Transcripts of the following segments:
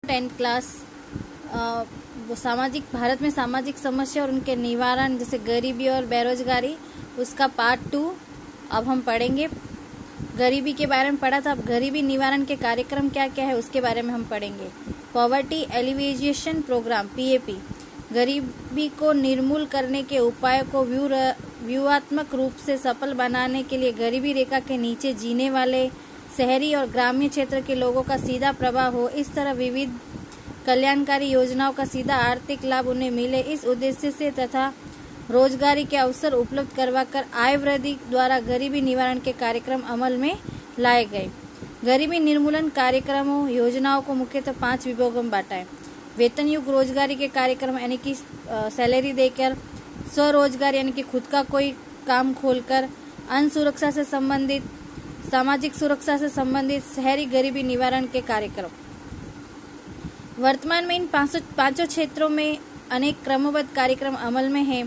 10th class वो सामाजिक भारत में सामाजिक समस्या और उनके निवारण जैसे गरीबी और बेरोजगारी, उसका पार्ट 2 अब हम पढ़ेंगे। गरीबी के बारे में पढ़ा था, अब गरीबी निवारण के कार्यक्रम क्या क्या है उसके बारे में हम पढ़ेंगे। पॉवर्टी एलिविएशन प्रोग्राम PAP, गरीबी को निर्मूल करने के उपाय को व्यूहात्मक रूप से सफल बनाने के लिए गरीबी रेखा के नीचे जीने वाले शहरी और ग्रामीण क्षेत्र के लोगों का सीधा प्रभाव हो, इस तरह विविध कल्याणकारी योजनाओं का सीधा आर्थिक लाभ उन्हें मिले, इस उद्देश्य से तथा रोजगारी के अवसर उपलब्ध करवाकर आय वृद्धि द्वारा गरीबी निवारण के कार्यक्रम अमल में लाए गए। गरीबी निर्मूलन कार्यक्रमों योजनाओं को मुख्यतः 5 विभागों में बांटा है। वेतन युक्त रोजगारी के कार्यक्रम यानी कि सैलरी देकर, स्वरोजगार यानी कि खुद का कोई काम खोलकर, अन्न सुरक्षा से संबंधित, सामाजिक सुरक्षा से संबंधित, शहरी गरीबी निवारण के कार्यक्रम। वर्तमान में इन पांचों क्षेत्रों में अनेक क्रमबद्ध कार्यक्रम अमल में हैं,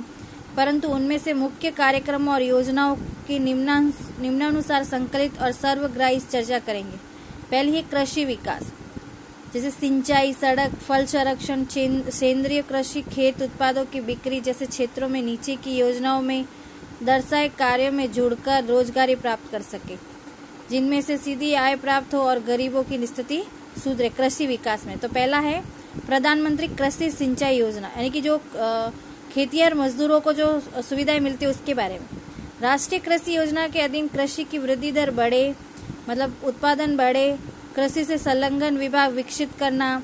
परंतु उनमें से मुख्य कार्यक्रमों और योजनाओं की निम्नानुसार संकलित और सर्वग्राही चर्चा करेंगे। पहली है कृषि विकास, जैसे सिंचाई, सड़क, फल संरक्षण, सेंद्रीय कृषि, खेत उत्पादों की बिक्री जैसे क्षेत्रों में नीचे की योजनाओं में दर्शाए कार्यों में जुड़कर रोजगारी प्राप्त कर सके, जिनमें से सीधी आय प्राप्त हो और गरीबों की स्थिति सुधरे। कृषि विकास में तो पहला है प्रधानमंत्री कृषि सिंचाई योजना, यानी कि जो खेतिहर मजदूरों को जो सुविधाएं मिलती है उसके बारे में। राष्ट्रीय कृषि योजना के अधीन कृषि की वृद्धि दर बढ़े, मतलब उत्पादन बढ़े, कृषि से संलग्न विभाग विकसित करना,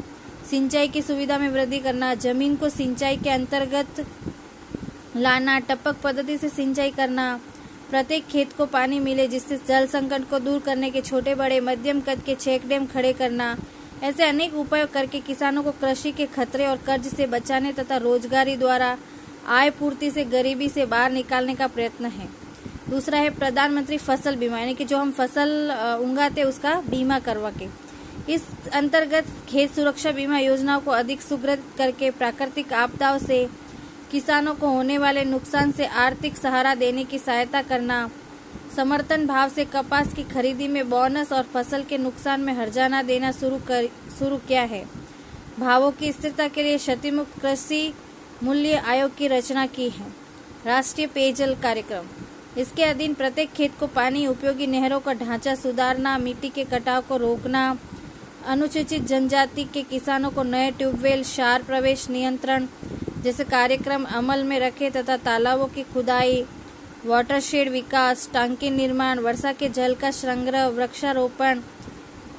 सिंचाई की सुविधा में वृद्धि करना, जमीन को सिंचाई के अंतर्गत लाना, टपक पद्धति से सिंचाई करना, प्रत्येक खेत को पानी मिले जिससे जल संकट को दूर करने के छोटे बड़े मध्यम कद के चेक डैम खड़े करना। ऐसे अनेक उपाय करके किसानों को कृषि के खतरे और कर्ज से बचाने तथा रोजगारी द्वारा आय पूर्ति से गरीबी से बाहर निकालने का प्रयत्न है। दूसरा है प्रधानमंत्री फसल बीमा, यानी कि जो हम फसल उगाते उसका बीमा करवा के। इस अंतर्गत खेत सुरक्षा बीमा योजनाओं को अधिक सुदृढ़ करके प्राकृतिक आपदाओं से किसानों को होने वाले नुकसान से आर्थिक सहारा देने की सहायता करना, समर्थन भाव से कपास की खरीदी में बोनस और फसल के नुकसान में हर्जाना देना शुरू किया है। भावों की स्थिरता के लिए क्षतिमुक्त कृषि मूल्य आयोग की रचना की है। राष्ट्रीय पेयजल कार्यक्रम, इसके अधीन प्रत्येक खेत को पानी उपयोगी नहरों का ढांचा सुधारना, मिट्टी के कटाव को रोकना, अनुसूचित जनजाति के किसानों को नए ट्यूबवेल, क्षार प्रवेश नियंत्रण जैसे कार्यक्रम अमल में रखे तथा तालाबों की खुदाई, वाटरशेड विकास, टांकी निर्माण, वर्षा के जल का संग्रह, वृक्षारोपण,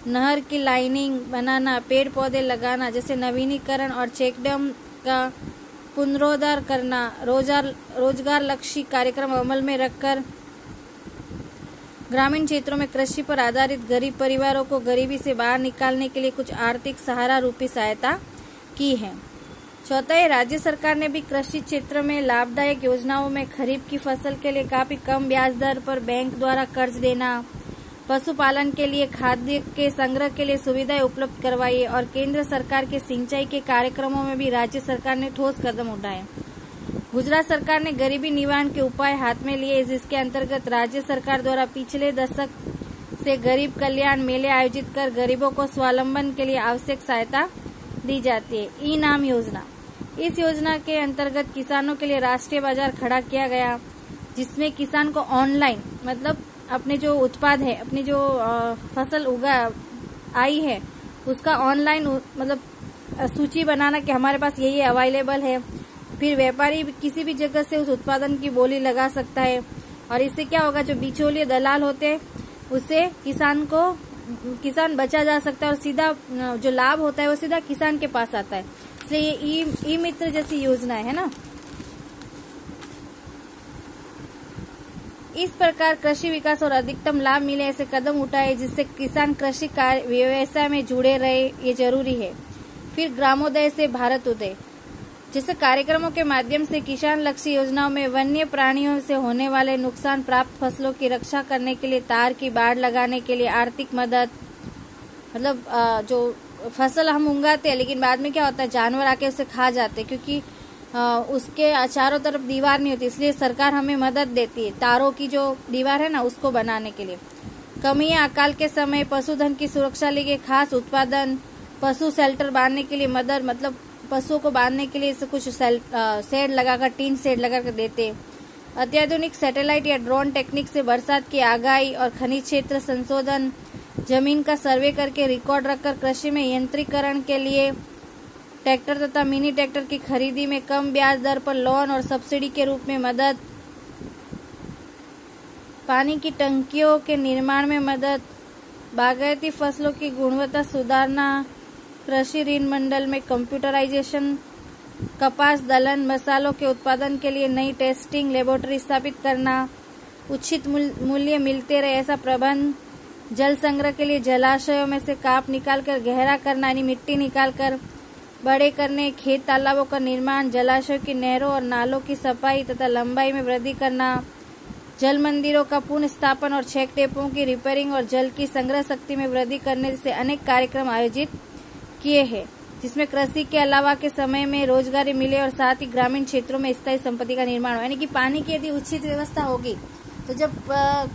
नहर की लाइनिंग बनाना, पेड़ पौधे लगाना जैसे नवीनीकरण और चेकडैम का पुनरुद्धार करना, रोजगार लक्षी कार्यक्रम अमल में रखकर ग्रामीण क्षेत्रों में कृषि पर आधारित गरीब परिवारों को गरीबी से बाहर निकालने के लिए कुछ आर्थिक सहारा रूपी सहायता की है। चौथा है राज्य सरकार ने भी कृषि क्षेत्र में लाभदायक योजनाओं में खरीफ की फसल के लिए काफी कम ब्याज दर पर बैंक द्वारा कर्ज देना, पशुपालन के लिए खाद्य के संग्रह के लिए सुविधाएं उपलब्ध करवाई और केंद्र सरकार के सिंचाई के कार्यक्रमों में भी राज्य सरकार ने ठोस कदम उठाए। गुजरात सरकार ने गरीबी निवारण के उपाय हाथ में लिए, जिसके अंतर्गत राज्य सरकार द्वारा पिछले दशक से गरीब कल्याण मेले आयोजित कर गरीबों को स्वावलंबन के लिए आवश्यक सहायता दी जाती है। ई-नाम योजना, इस योजना के अंतर्गत किसानों के लिए राष्ट्रीय बाजार खड़ा किया गया, जिसमें किसान को ऑनलाइन मतलब अपने जो उत्पाद है, अपनी जो फसल आई है उसका ऑनलाइन मतलब सूची बनाना कि हमारे पास ये अवेलेबल है। फिर व्यापारी किसी भी जगह से उस उत्पादन की बोली लगा सकता है और इससे क्या होगा, जो बिचौलिए दलाल होते हैं उससे किसान बचा जा सकता है और सीधा जो लाभ होता है वो सीधा किसान के पास आता है। इसलिए ये ई मित्र जैसी योजना है ना। इस प्रकार कृषि विकास और अधिकतम लाभ मिले ऐसे कदम उठाए जिससे किसान कृषि कार्य व्यवसाय में जुड़े रहे, ये जरूरी है। फिर ग्रामोदय से भारतोदय जैसे कार्यक्रमों के माध्यम से किसान लक्षी योजनाओं में वन्य प्राणियों से होने वाले नुकसान प्राप्त फसलों की रक्षा करने के लिए तार की बाड़ लगाने के लिए आर्थिक मदद, मतलब जो फसल हम उगाते हैं लेकिन बाद में क्या होता है जानवर आके उसे खा जाते हैं क्योंकि उसके चारों तरफ दीवार नहीं होती, इसलिए सरकार हमें मदद देती है तारों की जो दीवार है ना उसको बनाने के लिए। कमी या अकाल के समय पशुधन की सुरक्षा के लिए खास उत्पादन, पशु शेल्टर बांधने के लिए मदद, मतलब पशुओं को बांधने के लिए कुछ शेड लगाकर, टीन शेड लगाकर देते। अत्याधुनिक सैटेलाइट या ड्रोन टेक्निक से बरसात की आगाही और खनिज क्षेत्र संशोधन, जमीन का सर्वे करके रिकॉर्ड रखकर कृषि में यंत्रीकरण के लिए ट्रैक्टर तथा मिनी ट्रैक्टर की खरीदी में कम ब्याज दर पर लोन और सब्सिडी के रूप में मदद, पानी की टंकियों के निर्माण में मदद, बागायती फसलों की गुणवत्ता सुधारना, कृषि ऋण मंडल में कंप्यूटराइजेशन, कपास दलहन मसालों के उत्पादन के लिए नई टेस्टिंग लेबोरेटरी स्थापित करना, उचित मूल्य मिलते रहे ऐसा प्रबंध, जल संग्रह के लिए जलाशयों में से काप निकालकर गहरा करना यानी मिट्टी निकालकर बड़े करने, खेत तालाबों का निर्माण, जलाशयों की नहरों और नालों की सफाई तथा लंबाई में वृद्धि करना, जल मंदिरों का पुनः स्थापन और चेक डैमों की रिपेयरिंग और जल की संग्रह शक्ति में वृद्धि करने जैसे अनेक कार्यक्रम आयोजित किए हैं, जिसमें कृषि के अलावा के समय में रोजगारी मिले और साथ ही ग्रामीण क्षेत्रों में स्थायी संपत्ति का निर्माण हो। यानी कि पानी की यदि उचित व्यवस्था होगी तो जब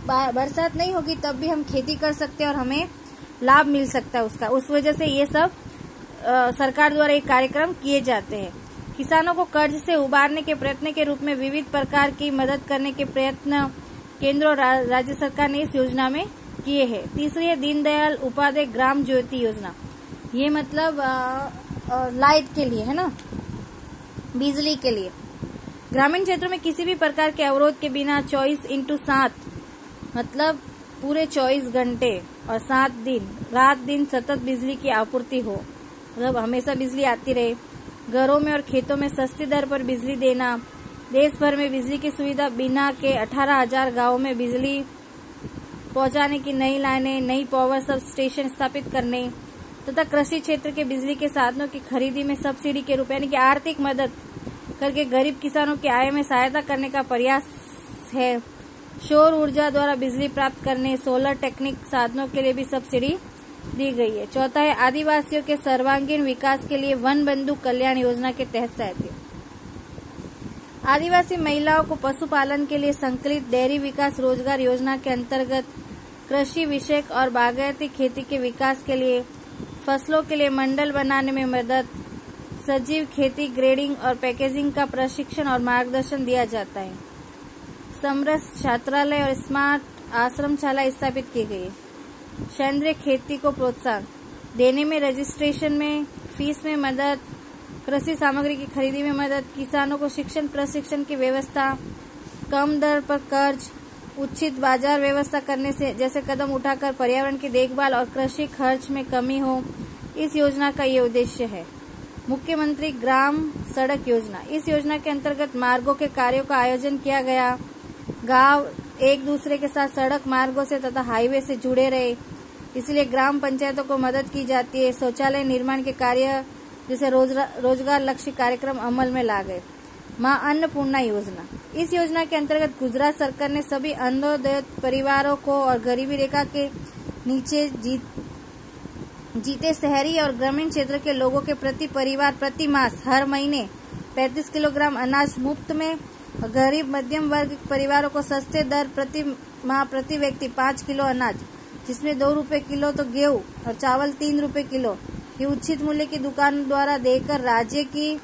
बरसात नहीं होगी तब भी हम खेती कर सकते हैं और हमें लाभ मिल सकता है उसका। उस वजह से ये सब सरकार द्वारा एक कार्यक्रम किए जाते हैं। किसानों को कर्ज से उबारने के प्रयत्न के रूप में विविध प्रकार की मदद करने के प्रयत्न केंद्र और राज्य सरकार ने इस योजना में किए हैं। तीसरी है दीनदयाल उपाध्याय ग्राम ज्योति योजना। ये मतलब लाइट के लिए है ना, बिजली के लिए। ग्रामीण क्षेत्रों में किसी भी प्रकार के अवरोध के बिना 24/7 मतलब पूरे 24 घंटे और 7 दिन रात दिन सतत बिजली की आपूर्ति हो, मतलब हमेशा बिजली आती रहे। घरों में और खेतों में सस्ती दर पर बिजली देना, देश भर में बिजली की सुविधा बिना के 18,000 गांवों में बिजली पहुंचाने की नई लाइनें, नई पावर सब स्टेशन स्थापित करने तथा कृषि क्षेत्र के बिजली के साधनों की खरीदी में सब्सिडी के रूप यानी कि आर्थिक मदद करके गरीब किसानों की आय में सहायता करने का प्रयास है। सौर ऊर्जा द्वारा बिजली प्राप्त करने, सोलर टेक्निक साधनों के लिए भी सब्सिडी दी गई है। चौथा है आदिवासियों के सर्वांगीण विकास के लिए वन बंधु कल्याण योजना के तहत सहायता। आदिवासी महिलाओं को पशुपालन के लिए संकलित डेयरी विकास रोजगार योजना के अंतर्गत कृषि विषयक और बागायती खेती के विकास के लिए फसलों के लिए मंडल बनाने में मदद, सजीव खेती, ग्रेडिंग और पैकेजिंग का प्रशिक्षण और मार्गदर्शन दिया जाता है। समरस छात्रालय और स्मार्ट आश्रमशाला स्थापित की गई है। सेंद्रीय खेती को प्रोत्साहन देने में रजिस्ट्रेशन में फीस में मदद, कृषि सामग्री की खरीदी में मदद, किसानों को शिक्षण प्रशिक्षण की व्यवस्था, कम दर पर कर्ज, उचित बाजार व्यवस्था करने से जैसे कदम उठाकर पर्यावरण की देखभाल और कृषि खर्च में कमी हो, इस योजना का ये उद्देश्य है। मुख्यमंत्री ग्राम सड़क योजना, इस योजना के अंतर्गत मार्गों के कार्यों का आयोजन किया गया। गांव एक दूसरे के साथ सड़क मार्गों से तथा हाईवे से जुड़े रहे, इसलिए ग्राम पंचायतों को मदद की जाती है। शौचालय निर्माण के कार्य जैसे रोजगार लक्ष्य कार्यक्रम अमल में ला गए। मां अन्नपूर्णा योजना, इस योजना के अंतर्गत गुजरात सरकार ने सभी अंत्योदय परिवारों को और गरीबी रेखा के नीचे जीते शहरी और ग्रामीण क्षेत्र के लोगों के प्रति परिवार प्रति मास हर महीने 35 किलोग्राम अनाज मुफ्त में, गरीब मध्यम वर्ग परिवारों को सस्ते दर प्रति माह प्रति व्यक्ति 5 किलो अनाज, जिसमें 2 रुपए किलो तो गेहूं और चावल 3 रुपए किलो, ये उचित मूल्य की दुकान द्वारा देकर राज्य की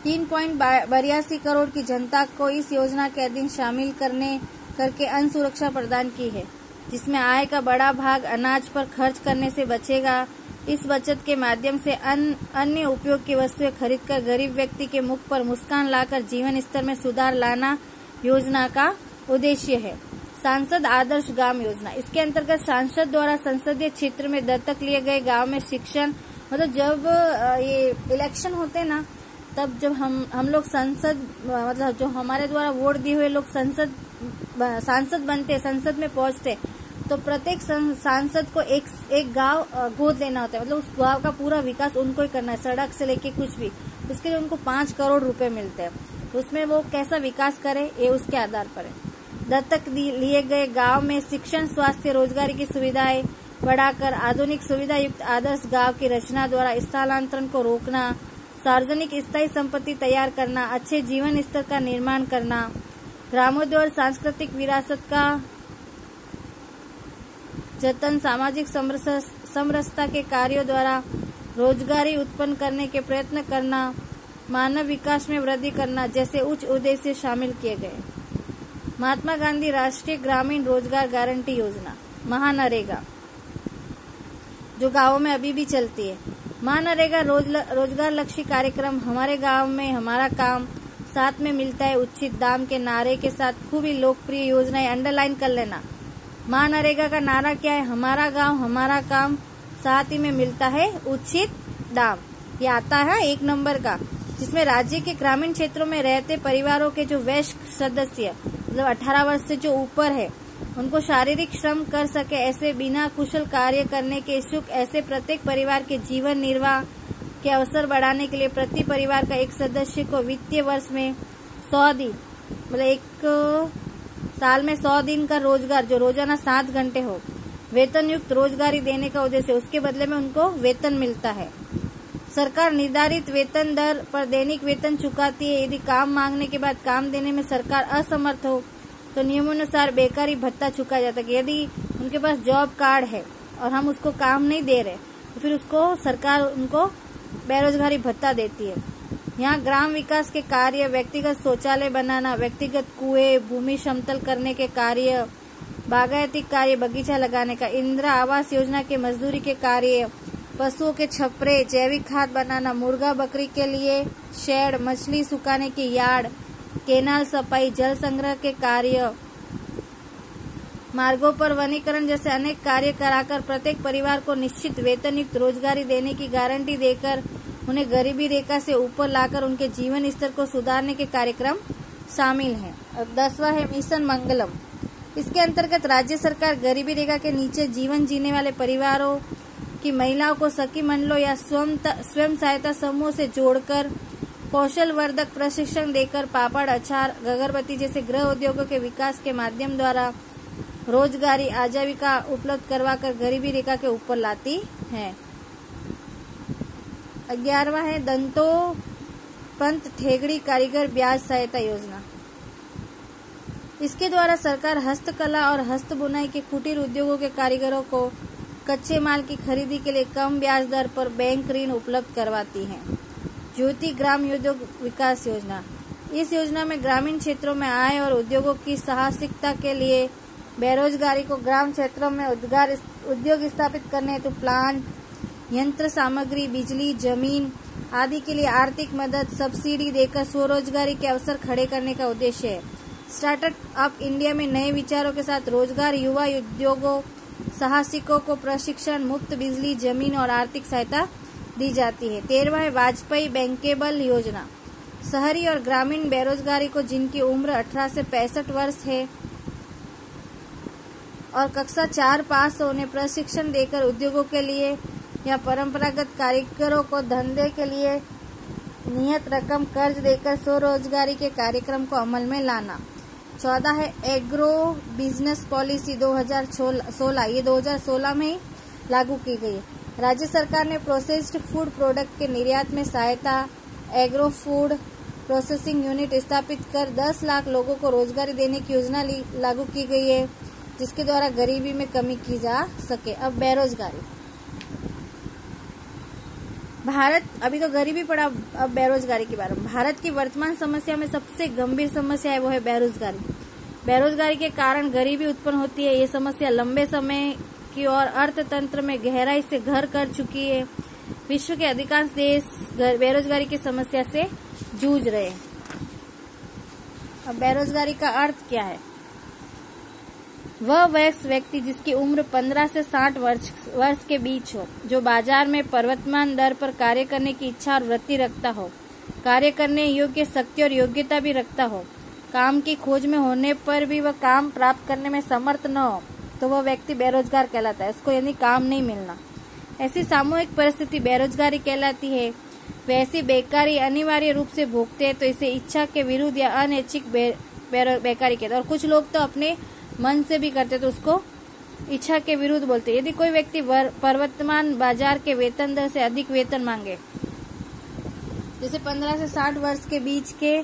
3.82 करोड़ की जनता को इस योजना के अधीन शामिल करके अन्न सुरक्षा प्रदान की है, जिसमें आय का बड़ा भाग अनाज पर खर्च करने से बचेगा। इस बचत के माध्यम से अन्य उपयोग की वस्तुएं खरीदकर गरीब व्यक्ति के मुख पर मुस्कान लाकर जीवन स्तर में सुधार लाना योजना का उद्देश्य है। सांसद आदर्श गांव योजना, इसके अंतर्गत सांसद द्वारा संसदीय क्षेत्र में दत्तक लिए गए गांव में शिक्षण, मतलब जब ये इलेक्शन होते ना तब जब हम लोग संसद मतलब जो हमारे द्वारा वोट दिए हुए लोग सांसद बनते, संसद में पहुंचते, तो प्रत्येक सांसद को एक गांव गोद लेना होता है, मतलब उस गांव का पूरा विकास उनको ही करना है, सड़क से लेके कुछ भी। उसके लिए उनको 5 करोड़ रुपए मिलते हैं, तो उसमें वो कैसा विकास करे ये उसके आधार पर है। दत्तक लिए गए गांव में शिक्षण, स्वास्थ्य, रोजगार की सुविधाएं बढ़ाकर आधुनिक सुविधा युक्त आदर्श गांव की रचना द्वारा स्थलांतरण को रोकना, सार्वजनिक स्थायी संपत्ति तैयार करना, अच्छे जीवन स्तर का निर्माण करना, ग्रामोद्योग और सांस्कृतिक विरासत का जतन, सामाजिक समरसता के कार्यों द्वारा रोजगारी उत्पन्न करने के प्रयत्न करना, मानव विकास में वृद्धि करना जैसे उच्च उद्देश्य शामिल किए गए। महात्मा गांधी राष्ट्रीय ग्रामीण रोजगार गारंटी योजना, महानरेगा, जो गांवों में अभी भी चलती है। महानरेगा रोजगार लक्ष्य कार्यक्रम, हमारे गांव में हमारा काम, साथ में मिलता है उचित दाम के नारे के साथ खूब ही लोकप्रिय योजना है। अंडरलाइन कर लेना। महानरेगा का नारा क्या है? हमारा गांव हमारा काम, साथ ही में मिलता है उचित दाम। ये आता है 1 नंबर का, जिसमें राज्य के ग्रामीण क्षेत्रों में रहते परिवारों के जो वयस्क सदस्य मतलब 18 वर्ष से जो ऊपर है, उनको शारीरिक श्रम कर सके ऐसे बिना कुशल कार्य करने के इच्छुक ऐसे प्रत्येक परिवार के जीवन निर्वाह के अवसर बढ़ाने के लिए प्रति परिवार का एक सदस्य को वित्तीय वर्ष में 100 दिन मतलब 1 साल में 100 दिन का रोजगार जो रोजाना 7 घंटे हो, वेतन युक्त रोजगारी देने का उद्देश्य। उसके बदले में उनको वेतन मिलता है। सरकार निर्धारित वेतन दर पर दैनिक वेतन चुकाती है। यदि काम मांगने के बाद काम देने में सरकार असमर्थ हो तो नियमानुसार बेकारी भत्ता चुकाया जाता है। यदि उनके पास जॉब कार्ड है और हम उसको काम नहीं दे रहे तो फिर उसको सरकार उनको बेरोजगारी भत्ता देती है। यहाँ ग्राम विकास के कार्य, व्यक्तिगत शौचालय बनाना, व्यक्तिगत कुएं, भूमि समतल करने के कार्य, बागायती कार्य, बगीचा लगाने का, इंदिरा आवास योजना के मजदूरी के कार्य, पशुओं के छपरे, जैविक खाद बनाना, मुर्गा बकरी के लिए शेड, मछली सुखाने की यार्ड, केनाल सफाई, जल संग्रह के कार्य, मार्गों पर वनीकरण जैसे अनेक कार्य कराकर प्रत्येक परिवार को निश्चित वेतन युक्त रोजगारी देने की गारंटी देकर उन्हें गरीबी रेखा से ऊपर लाकर उनके जीवन स्तर को सुधारने के कार्यक्रम शामिल हैं। और 10वां है मिशन मंगलम। इसके अंतर्गत राज्य सरकार गरीबी रेखा के नीचे जीवन जीने वाले परिवारों की महिलाओं को सखी मंडलों या स्वयं सहायता समूह से जोड़कर कौशल वर्धक प्रशिक्षण देकर पापड़, अचार, अगरबत्ती जैसे गृह उद्योगों के विकास के माध्यम द्वारा रोजगारी आजीविका उपलब्ध करवाकर गरीबी रेखा के ऊपर लाती है। 11वां है दंतोपंत ठेगड़ी कारीगर ब्याज सहायता योजना। इसके द्वारा सरकार हस्तकला और हस्त बुनाई के कुटीर उद्योगों के कारीगरों को कच्चे माल की खरीदी के लिए कम ब्याज दर पर बैंक ऋण उपलब्ध करवाती है। ज्योति ग्राम उद्योग विकास योजना। इस योजना में ग्रामीण क्षेत्रों में आय और उद्योगों की साहसिकता के लिए बेरोजगारी को ग्राम क्षेत्रों में उद्योग स्थापित करने हेतु प्लांट, यंत्र सामग्री, बिजली, जमीन आदि के लिए आर्थिक मदद, सब्सिडी देकर स्वरोजगारी के अवसर खड़े करने का उद्देश्य है। स्टार्टअप इंडिया में नए विचारों के साथ रोजगार, युवा उद्योगों, साहसिकों को प्रशिक्षण, मुफ्त बिजली, जमीन और आर्थिक सहायता दी जाती है। 13वां है वाजपेयी बैंकेबल योजना। शहरी और ग्रामीण बेरोजगारी को जिनकी उम्र 18 से 65 वर्ष है और कक्षा 4 पास होने प्रशिक्षण देकर उद्योगों के लिए या परंपरागत कारीगरों को धंधे के लिए नियत रकम कर्ज देकर स्वरोजगारी के कार्यक्रम को अमल में लाना। 14 है एग्रो बिजनेस पॉलिसी 2016। ये 2016 में ही लागू की गई है। राज्य सरकार ने प्रोसेस्ड फूड प्रोडक्ट के निर्यात में सहायता, एग्रो फूड प्रोसेसिंग यूनिट स्थापित कर 10 लाख लोगों को रोजगारी देने की योजना लागू की गई है, जिसके द्वारा गरीबी में कमी की जा सके। अब बेरोजगारी। भारत, अभी तो गरीबी पड़ा, अब बेरोजगारी के बारे में। भारत की वर्तमान समस्या में सबसे गंभीर समस्या है वो है बेरोजगारी। बेरोजगारी के कारण गरीबी उत्पन्न होती है। ये समस्या लंबे समय की और अर्थतंत्र में गहराई से घर कर चुकी है। विश्व के अधिकांश देश बेरोजगारी की समस्या से जूझ रहे हैं। अब बेरोजगारी का अर्थ क्या है? वह वयस्क व्यक्ति जिसकी उम्र 15 से 60 वर्ष के बीच हो, जो बाजार में पर्वतमान दर पर कार्य करने की इच्छा और वृत्ति रखता हो, कार्य करने योग्य शक्ति और योग्यता भी रखता हो, काम की खोज में होने पर भी वह काम प्राप्त करने में समर्थ न हो, तो वह व्यक्ति बेरोजगार कहलाता है। उसको यानी काम नहीं मिलना। ऐसी सामूहिक परिस्थिति बेरोजगारी कहलाती है। वैसी बेकारी अनिवार्य रूप से भोगते हैं तो इसे इच्छा के विरुद्ध या अनैच्छिक बेकारी कहते हैं। और कुछ लोग तो अपने मन से भी करते तो उसको इच्छा के विरुद्ध बोलते। यदि कोई व्यक्ति पर्वतमान बाजार के वेतन दर से अधिक वेतन मांगे, जैसे 15 से 60 वर्ष के बीच के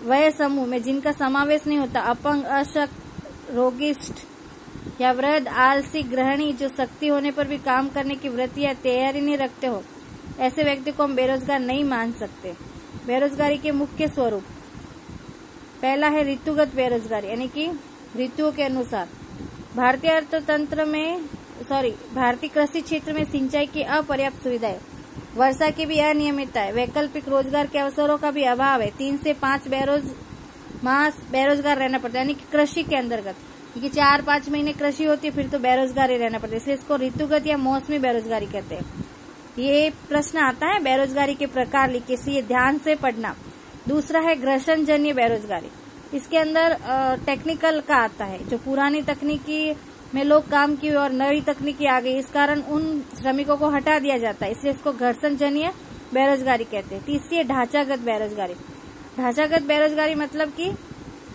वय समूह में जिनका समावेश नहीं होता, अपंग, अशक्त, रोगिष्ठ, या वृद्ध, आलसी, गृहिणी जो शक्ति होने पर भी काम करने की वृत्ति या तैयारी नहीं रखते हो, ऐसे व्यक्ति को हम बेरोजगार नहीं मान सकते। बेरोजगारी के मुख्य स्वरूप, पहला है ऋतुगत बेरोजगारी, यानी कि ऋतुओं के अनुसार। भारतीय कृषि क्षेत्र में सिंचाई की अपर्याप्त सुविधाएं, वर्षा की भी अनियमितता है, वैकल्पिक रोजगार के अवसरों का भी अभाव है। 3 से 5 मास बेरोजगार रहना पड़ता है, यानी कि कृषि के अंतर्गत, क्योंकि 4-5 महीने कृषि होती है, फिर तो बेरोजगार ही रहना पड़ता है, इसलिए इसको ऋतुगत या मौसमी बेरोजगारी कहते हैं। ये प्रश्न आता है बेरोजगारी के प्रकार लिखिए, इसलिए ध्यान से पढ़ना। दूसरा है ग्रसनजन्य बेरोजगारी, इसके अंदर टेक्निकल का आता है, जो पुरानी तकनीकी में लोग काम किए और नई तकनीकी आ गई, इस कारण उन श्रमिकों को हटा दिया जाता है, इसलिए इसको घर्षणजन्य बेरोजगारी कहते हैं। तीसरी है ढांचागत बेरोजगारी। ढांचागत बेरोजगारी मतलब कि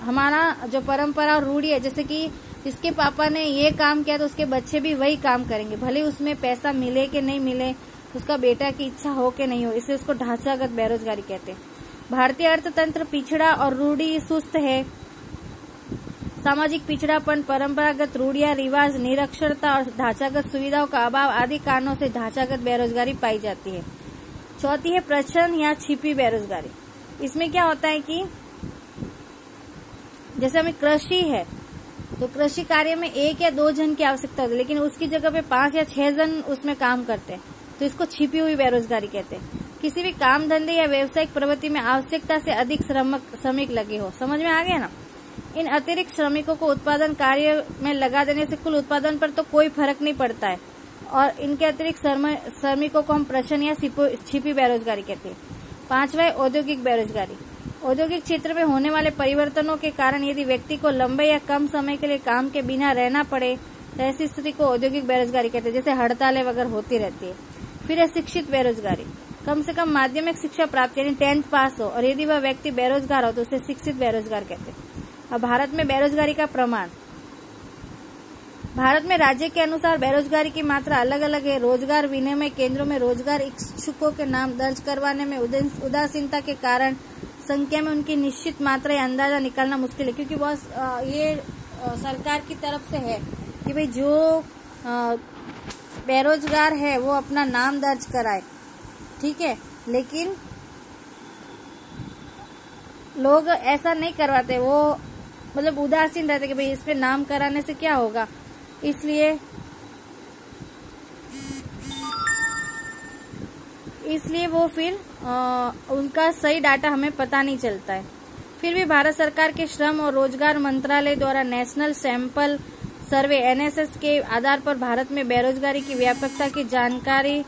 हमारा जो परंपरा और रूढ़ी है, जैसे कि इसके पापा ने ये काम किया तो उसके बच्चे भी वही काम करेंगे, भले उसमें पैसा मिले कि नहीं मिले, उसका बेटा की इच्छा हो कि नहीं हो, इसलिए उसको ढांचागत बेरोजगारी कहते हैं। भारतीय अर्थतंत्र पिछड़ा और रूढ़ी सुस्त है। सामाजिक पिछड़ापन, परंपरागत रूढ़ियां, रिवाज, निरक्षरता और ढांचागत सुविधाओं का अभाव आदि कारणों से ढांचागत बेरोजगारी पाई जाती है। चौथी है प्रच्छन्न या छिपी बेरोजगारी। इसमें क्या होता है कि जैसे हमें कृषि है तो कृषि कार्य में 1 या 2 जन की आवश्यकता होती है, लेकिन उसकी जगह पे 5 या 6 जन उसमें काम करते हैं, तो इसको छिपी हुई बेरोजगारी कहते हैं। किसी भी काम धंधे या व्यावसायिक प्रवृत्ति में आवश्यकता से अधिक श्रमिक लगे हो, समझ में आ गया ना। इन अतिरिक्त श्रमिकों को उत्पादन कार्य में लगा देने से कुल उत्पादन पर तो कोई फर्क नहीं पड़ता है, और इनके अतिरिक्त श्रमिकों को हम प्रच्छन्न या छिपी बेरोजगारी कहते हैं। 5वां है औद्योगिक बेरोजगारी। औद्योगिक क्षेत्र में होने वाले परिवर्तनों के कारण यदि व्यक्ति को लंबे या कम समय के लिए काम के बिना रहना पड़े तो ऐसी स्थिति को औद्योगिक बेरोजगारी कहते हैं, जैसे हड़तालें वगैरह होती रहती है। फिर है शिक्षित बेरोजगारी। कम से कम माध्यमिक शिक्षा प्राप्त यानी 10th पास हो, और यदि वह व्यक्ति बेरोजगार हो तो उसे शिक्षित बेरोजगार कहते हैं। अब भारत में बेरोजगारी का प्रमाण, भारत में राज्य के अनुसार बेरोजगारी की मात्रा अलग अलग है। रोजगार विनिमय केंद्रों में रोजगार इच्छुकों के नाम दर्ज करवाने में उदासीनता के कारण संख्या में उनकी निश्चित मात्रा या अंदाजा निकालना मुश्किल है, क्योंकि ये सरकार की तरफ से है कि भाई जो बेरोजगार है वो अपना नाम दर्ज कराए, ठीक है, लेकिन लोग ऐसा नहीं करवाते, वो मतलब उदासीन रहते कि भाई इस पे नाम कराने से क्या होगा, इसलिए वो फिर उनका सही डाटा हमें पता नहीं चलता है। फिर भी भारत सरकार के श्रम और रोजगार मंत्रालय द्वारा नेशनल सैंपल सर्वे NSS के आधार पर भारत में बेरोजगारी की व्यापकता की जानकारी